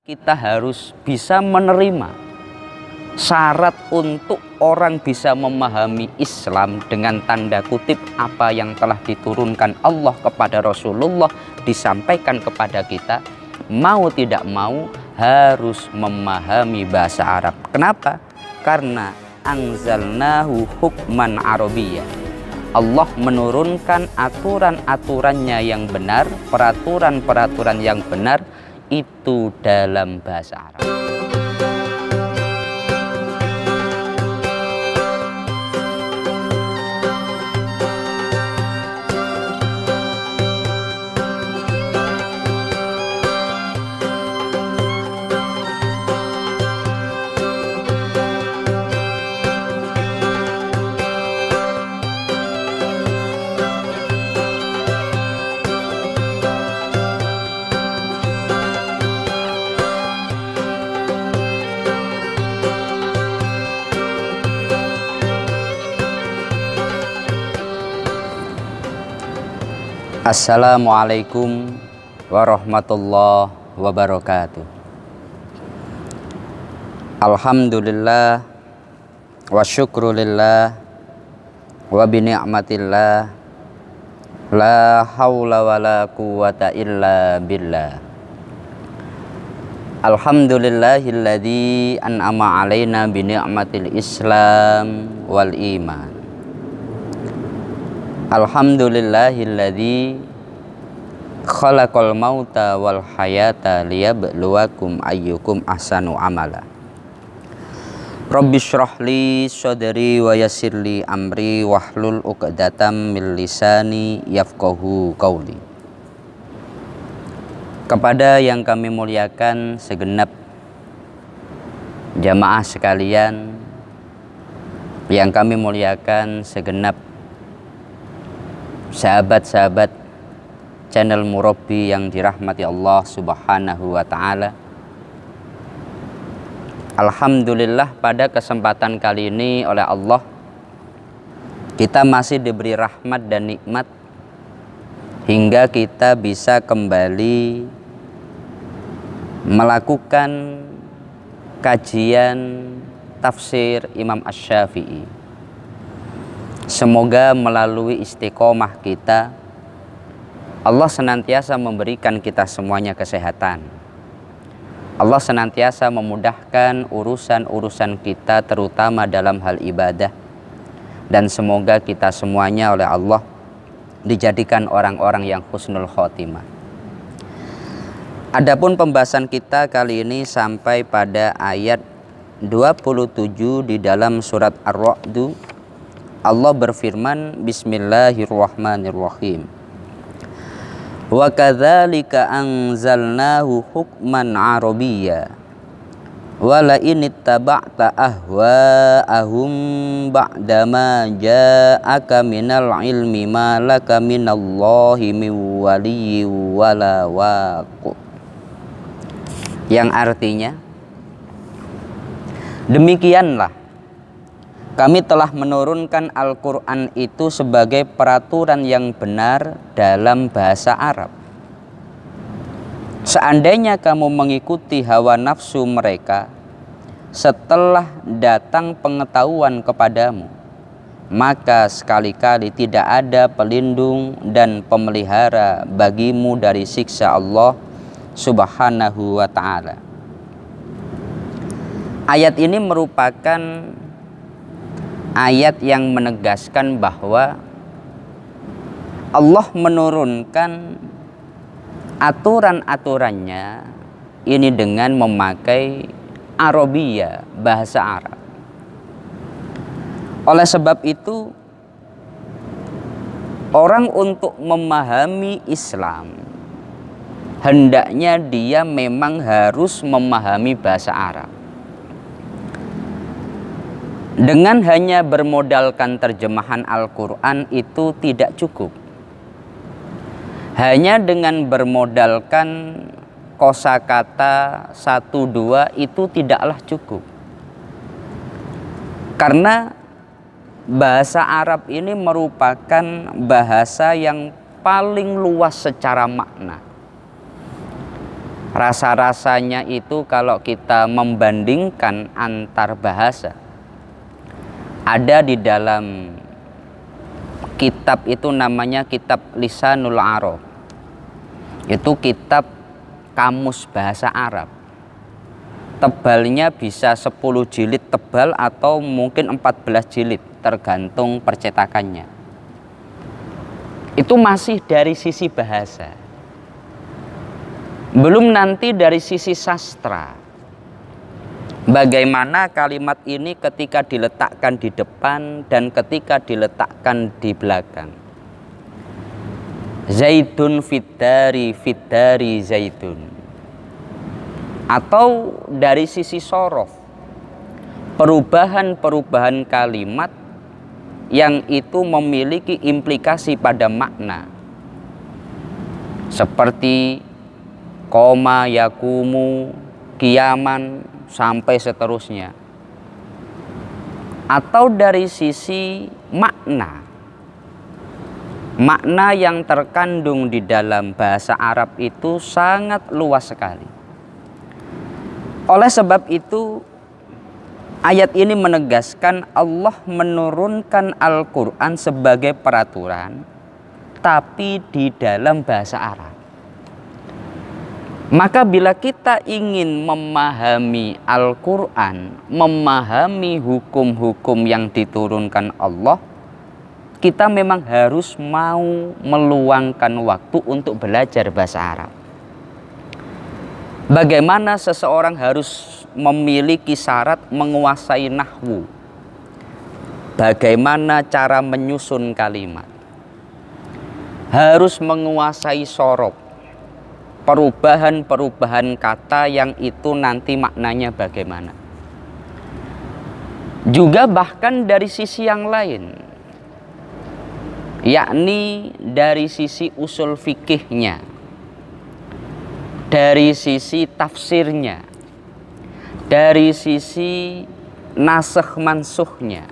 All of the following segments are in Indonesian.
Kita harus bisa menerima syarat untuk orang bisa memahami Islam dengan tanda kutip apa yang telah diturunkan Allah kepada Rasulullah disampaikan kepada kita, mau tidak mau harus memahami bahasa Arab. Kenapa? Karena anzalnahu hukman arabiyyah. Allah menurunkan aturan-aturannya yang benar, peraturan-peraturan yang benar itu dalam bahasa Arab. Assalamualaikum warahmatullahi wabarakatuh. Alhamdulillah wa syukrulillah wa bini'matillah la hawla wa la quwata illa billah. Alhamdulillahilladzi an'ama alaina bini'matil islam wal iman. Alhamdulillahilladzi khalaqal mauta wal hayata liyabluwakum ayyukum ahsanu amala. Rabbi shrahli sadri wa yassirli amri wahlul 'uqdatam min lisani yafqahu qawli. Kepada yang kami muliakan segenap jamaah sekalian, yang kami muliakan segenap sahabat-sahabat channel Murabbi yang dirahmati Allah Subhanahu wa ta'ala. Alhamdulillah, pada kesempatan kali ini oleh Allah kita masih diberi rahmat dan nikmat hingga kita bisa kembali melakukan kajian tafsir Imam Asy-Syafi'i. Semoga melalui istiqomah kita Allah senantiasa memberikan kita semuanya kesehatan. Allah senantiasa memudahkan urusan-urusan kita terutama dalam hal ibadah. Dan semoga kita semuanya oleh Allah dijadikan orang-orang yang husnul khotimah. Adapun pembahasan kita kali ini sampai pada ayat 27 di dalam surat Ar-Ra'd. Allah berfirman, Bismillahirrahmanirrahim. Wa kadzalika anzalnahu hukman arabiyya wa la in ittaba'ta ahwa'ahum ba'dama ja'aka minal ilmi ma laka minallahi min waliyyin wala waq. Yang artinya, demikianlah kami telah menurunkan Al-Quran itu sebagai peraturan yang benar dalam bahasa Arab. Seandainya kamu mengikuti hawa nafsu mereka setelah datang pengetahuan kepadamu, maka sekali-kali tidak ada pelindung dan pemelihara bagimu dari siksa Allah Subhanahu wa ta'ala. Ayat ini merupakan ayat yang menegaskan bahwa Allah menurunkan aturan-aturannya ini dengan memakai Arabiyyah, bahasa Arab. Oleh sebab itu, orang untuk memahami Islam hendaknya dia memang harus memahami bahasa Arab. Dengan hanya bermodalkan terjemahan Al-Quran itu tidak cukup. Hanya dengan bermodalkan kosakata 1-2 itu tidaklah cukup. Karena bahasa Arab ini merupakan bahasa yang paling luas secara makna. Rasa-rasanya itu kalau kita membandingkan antar bahasa, ada di dalam kitab itu namanya kitab Lisanul Arab. Itu kitab kamus bahasa Arab. Tebalnya bisa 10 jilid tebal atau mungkin 14 jilid, tergantung percetakannya. Itu masih dari sisi bahasa. Belum nanti dari sisi sastra. Bagaimana kalimat ini ketika diletakkan di depan dan ketika diletakkan di belakang. Zaidun fiddari zaidun. Atau dari sisi sorof, perubahan-perubahan kalimat yang itu memiliki implikasi pada makna, seperti koma, yakumu, kiaman, sampai seterusnya. Atau dari sisi makna yang terkandung di dalam bahasa Arab itu sangat luas sekali. Oleh sebab itu, ayat ini menegaskan Allah menurunkan Al-Quran sebagai peraturan, tapi di dalam bahasa Arab. Maka bila kita ingin memahami Al-Quran, memahami hukum-hukum yang diturunkan Allah, kita memang harus mau meluangkan waktu untuk belajar bahasa Arab. Bagaimana seseorang harus memiliki syarat menguasai nahwu, bagaimana cara menyusun kalimat, harus menguasai sorof, perubahan-perubahan kata yang itu nanti maknanya bagaimana. Juga bahkan dari sisi yang lain, yakni dari sisi usul fikihnya, dari sisi tafsirnya, dari sisi nasakh mansukhnya.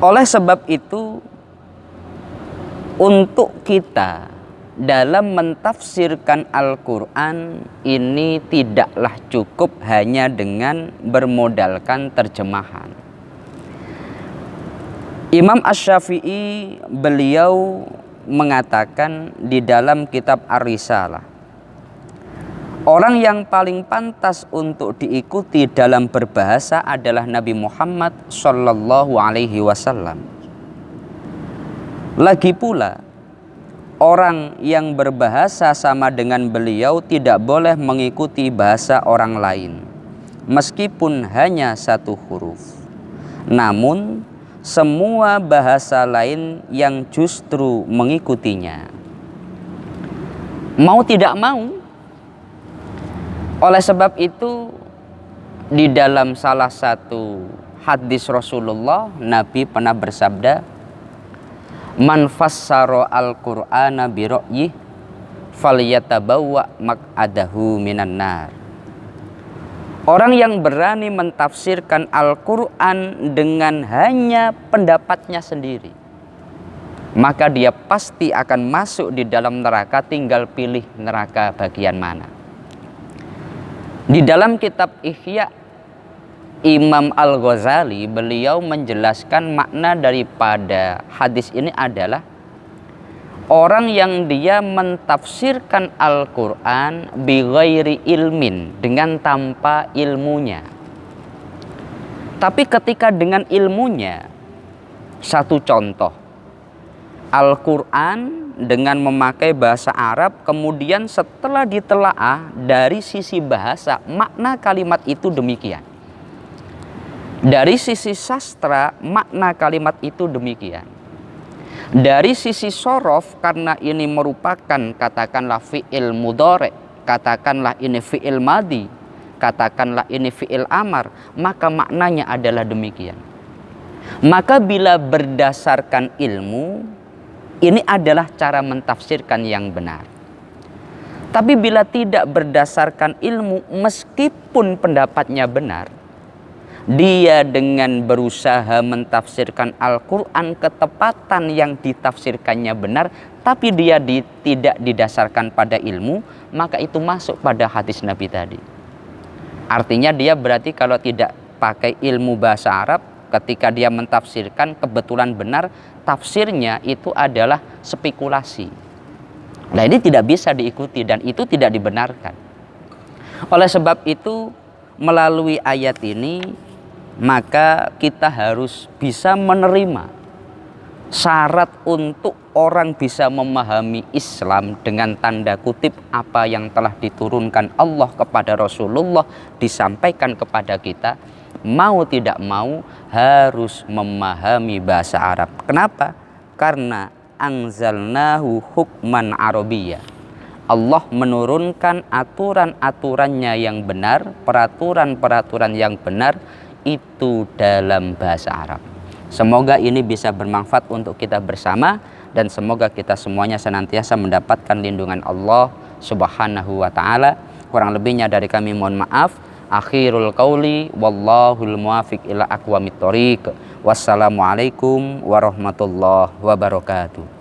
Oleh sebab itu, untuk kita dalam mentafsirkan Al-Quran ini tidaklah cukup hanya dengan bermodalkan terjemahan. Imam Asy-Syafi'i beliau mengatakan di dalam kitab Ar-Risalah, orang yang paling pantas untuk diikuti dalam berbahasa adalah Nabi Muhammad Sallallahu Alaihi Wasallam. Lagi pula, orang yang berbahasa sama dengan beliau tidak boleh mengikuti bahasa orang lain, meskipun hanya satu huruf. Namun semua bahasa lain yang justru mengikutinya. Mau tidak mau. Oleh sebab itu, di dalam salah satu hadis Rasulullah, Nabi pernah bersabda, "Man fassara al-Qur'ana bi ra'yih falyatabawwa maq'adahu minan nar." Orang yang berani mentafsirkan Al-Quran dengan hanya pendapatnya sendiri, maka dia pasti akan masuk di dalam neraka, tinggal pilih neraka bagian mana. Di dalam kitab Ihya, Imam Al-Ghazali beliau menjelaskan makna daripada hadis ini adalah orang yang dia mentafsirkan Al-Quran bighairi ilmin, dengan tanpa ilmunya. Tapi ketika dengan ilmunya, satu contoh, Al-Quran dengan memakai bahasa Arab, kemudian setelah ditelaah dari sisi bahasa, makna kalimat itu demikian. Dari sisi sastra, makna kalimat itu demikian. Dari sisi sorof, karena ini merupakan katakanlah fi'il mudhari', katakanlah ini fi'il madi, katakanlah ini fi'il amar, maka maknanya adalah demikian. Maka bila berdasarkan ilmu, ini adalah cara mentafsirkan yang benar. Tapi bila tidak berdasarkan ilmu, meskipun pendapatnya benar, dia dengan berusaha mentafsirkan Al-Quran ketepatan yang ditafsirkannya benar, tapi dia tidak didasarkan pada ilmu, maka itu masuk pada hadis Nabi tadi. Artinya dia berarti kalau tidak pakai ilmu bahasa Arab, ketika dia mentafsirkan kebetulan benar, tafsirnya itu adalah spekulasi. Nah, ini tidak bisa diikuti dan itu tidak dibenarkan. Oleh sebab itu, melalui ayat ini, maka kita harus bisa menerima syarat untuk orang bisa memahami Islam dengan tanda kutip apa yang telah diturunkan Allah kepada Rasulullah disampaikan kepada kita, mau tidak mau harus memahami bahasa Arab. Kenapa? Karena anzalnahu hukman arabiyyah. Allah menurunkan aturan-aturannya yang benar, peraturan-peraturan yang benar itu dalam bahasa Arab. Semoga ini bisa bermanfaat untuk kita bersama dan semoga kita semuanya senantiasa mendapatkan lindungan Allah Subhanahu wa taala. Kurang lebihnya dari kami mohon maaf. Akhirul qauli wallahul muwafiq ila aqwamit thoriq. Wassalamualaikum warahmatullahi wabarakatuh.